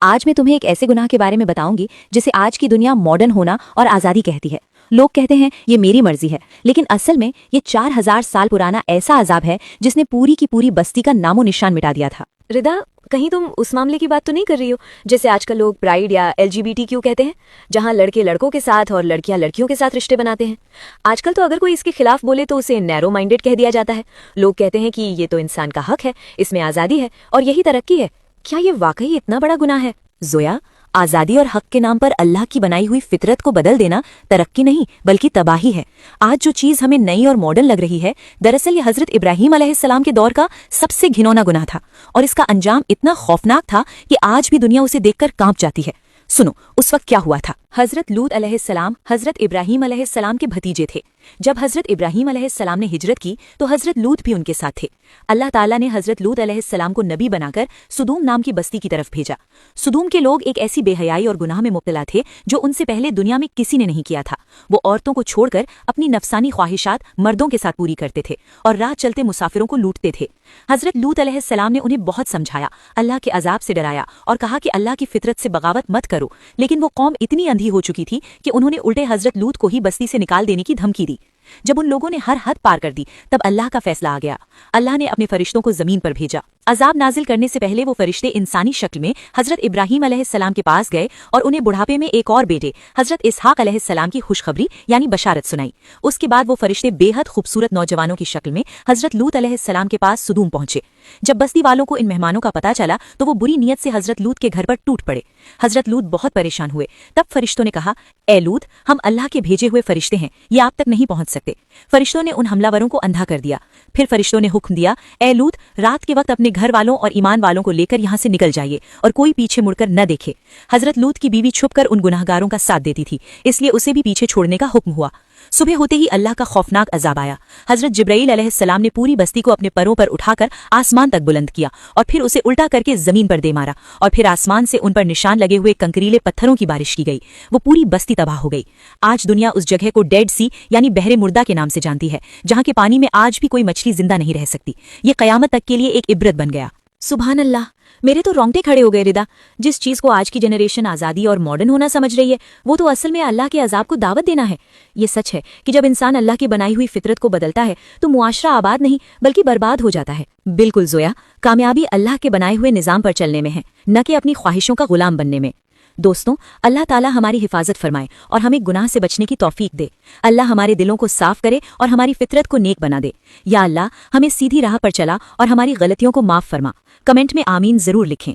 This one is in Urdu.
آج میں تمہیں ایک ایسے گناہ کے بارے میں بتاؤں گی جسے آج کی دنیا ماڈرن ہونا اور آزادی کہتی ہے۔ لوگ کہتے ہیں یہ میری مرضی ہے، لیکن اصل میں یہ 4000 سال پرانا ایسا عذاب ہے جس نے پوری کی پوری بستی کا نام و نشان مٹا دیا تھا۔ ردا، کہیں تم اس معاملے کی بات تو نہیں کر رہی ہو جیسے آج کل لوگ پرائیڈ یا LGBTQ کہتے ہیں، جہاں لڑکے لڑکوں کے ساتھ اور لڑکیاں لڑکیوں کے ساتھ رشتے بناتے ہیں؟ آج کل تو اگر کوئی اس کے خلاف بولے تو اسے نیرو مائنڈڈ کہہ دیا جاتا ہے۔ لوگ کہتے ہیں کہ یہ تو انسان کا حق ہے، اس میں آزادی ہے اور یہی ترقی ہے۔ کیا یہ واقعی اتنا بڑا گناہ ہے؟ زویا، آزادی اور حق کے نام پر اللہ کی بنائی ہوئی فطرت کو بدل دینا ترقی نہیں بلکہ تباہی ہے۔ آج جو چیز ہمیں نئی اور ماڈرن لگ رہی ہے، دراصل یہ حضرت ابراہیم علیہ السلام کے دور کا سب سے گھنونا گناہ تھا، اور اس کا انجام اتنا خوفناک تھا کہ آج بھی دنیا اسے دیکھ کر کانپ جاتی ہے۔ سنو اس وقت کیا ہوا تھا۔ حضرت لوط علیہ السلام حضرت ابراہیم علیہ السلام کے بھتیجے تھے۔ جب حضرت ابراہیم علیہ السلام نے ہجرت کی تو حضرت لوط بھی ان کے ساتھ تھے۔ اللہ تعالیٰ نے حضرت لوط علیہ السلام کو نبی بنا کر سدوم نام کی بستی کی طرف بھیجا۔ سدوم کے لوگ ایک ایسی بے حیائی اور گناہ میں مبتلا تھے جو ان سے پہلے دنیا میں کسی نے نہیں کیا تھا۔ وہ عورتوں کو چھوڑ کر اپنی نفسانی خواہشات مردوں کے ساتھ پوری کرتے تھے اور راہ چلتے مسافروں کو لوٹتے تھے۔ حضرت لوط علیہ السلام نے انہیں بہت سمجھایا، اللہ کے عذاب سے ڈرایا اور کہا کہ اللہ کی فطرت سے بغاوت مت کرو، لیکن وہ قوم اتنی اندھی ہو چکی تھی کہ انہوں نے الٹے حضرت لوط کو ہی بستی سے نکال دینے کی دھمکی دی۔ جب ان لوگوں نے ہر حد پار کر دی تب اللہ کا فیصلہ آ گیا۔ اللہ نے اپنے فرشتوں کو زمین پر بھیجا۔ عذاب نازل کرنے سے پہلے وہ فرشتے انسانی شکل میں حضرت ابراہیم علیہ السلام کے پاس گئے اور انہیں بڑھاپے میں ایک اور بیٹے حضرت اسحاق علیہ السلام کی خوشخبری یعنی بشارت سنائی۔ اس کے بعد وہ فرشتے بے حد خوبصورت نوجوانوں کی شکل میں حضرت لوط علیہ السلام کے پاس سدوم پہنچے۔ جب بستی والوں کو ان مہمانوں کا پتہ چلا تو وہ بری نیت سے حضرت لوط کے گھر پر ٹوٹ پڑے۔ حضرت لوط بہت پریشان ہوئے۔ تب فرشتوں نے کہا، اے لوط، ہم اللہ کے بھیجے ہوئے فرشتے ہیں، یہ آپ تک نہیں پہنچ سکتے۔ فرشتوں نے ان حملہ وروں کو اندھا کر دیا۔ پھر فرشتوں نے حکم دیا، اے لوط، رات کے وقت اپنے گھر والوں اور ایمان والوں کو لے کر یہاں سے نکل جائیے اور کوئی پیچھے مڑ کر نہ دیکھے۔ حضرت لوط کی بیوی چھپ کر ان گناہگاروں کا ساتھ دیتی تھی، اس لیے اسے بھی پیچھے چھوڑنے کا حکم ہوا۔ صبح ہوتے ہی اللہ کا خوفناک عذاب آیا۔ حضرت جبرائیل علیہ السلام نے پوری بستی کو اپنے پروں پر اٹھا کر آسمان تک بلند کیا اور پھر اسے الٹا کر کے زمین پر دے مارا، اور پھر آسمان سے ان پر نشان لگے ہوئے کنکریلے پتھروں کی بارش کی گئی۔ وہ پوری بستی تباہ ہو گئی۔ آج دنیا اس جگہ کو ڈیڈ سی یعنی بحر مردہ کے نام سے جانتی ہے، جہاں کے پانی میں آج بھی کوئی مچھلی زندہ نہیں رہ سکتی۔ یہ قیامت تک کے لیے ایک عبرت بن گیا۔ سبحان اللہ، میرے تو رونگٹے کھڑے ہو گئے ردا۔ جس چیز کو آج کی جنریشن آزادی اور ماڈرن ہونا سمجھ رہی ہے، وہ تو اصل میں اللہ کے عذاب کو دعوت دینا ہے۔ یہ سچ ہے کہ جب انسان اللہ کی بنائی ہوئی فطرت کو بدلتا ہے تو معاشرہ آباد نہیں بلکہ برباد ہو جاتا ہے۔ بالکل زویا، کامیابی اللہ کے بنائے ہوئے نظام پر چلنے میں ہے، نہ کہ اپنی خواہشوں کا غلام بننے میں۔ دوستوں، اللہ تعالیٰ ہماری حفاظت فرمائے اور ہمیں گناہ سے بچنے کی توفیق دے۔ اللہ ہمارے دلوں کو صاف کرے اور ہماری فطرت کو نیک بنا دے۔ یا اللہ، ہمیں سیدھی راہ پر چلا اور ہماری غلطیوں کو معاف فرما۔ کمنٹ میں آمین ضرور لکھیں۔